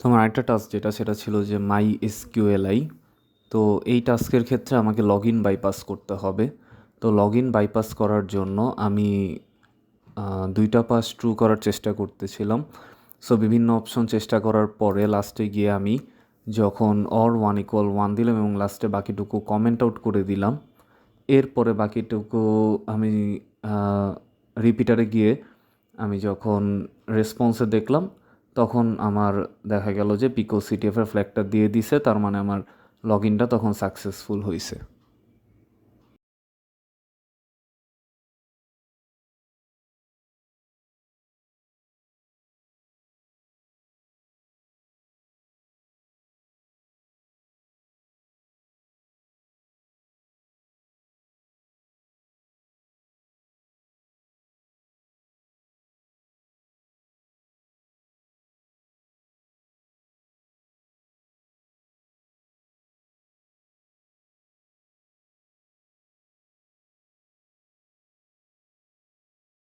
তো আমার আরেকটা টাস্ক যেটা সেটা ছিল যে মাই এসকিউএলআই। তো এই টাস্কের ক্ষেত্রে আমাকে লগ ইন বাইপাস করতে হবে। তো লগ ইন বাইপাস করার জন্য আমি 2টা পাস ট্রু করার চেষ্টা করতেছিলাম। সো বিভিন্ন অপশন চেষ্টা করার পরে লাস্টে গিয়ে আমি যখন অর 1 = 1 দিলাম এবং লাস্টে বাকিটুকু কমেন্ট আউট করে দিলাম, এরপরে বাকিটুকু আমি রিপিটারে গিয়ে আমি যখন রেসপন্সে দেখলাম, তখন আমার দেখা গেল যে পিকো সিটিএফের ফ্ল্যাগটা দিয়ে দিছে, তার মানে আমার লগ ইনটা তখন সাকসেসফুল হয়েছে।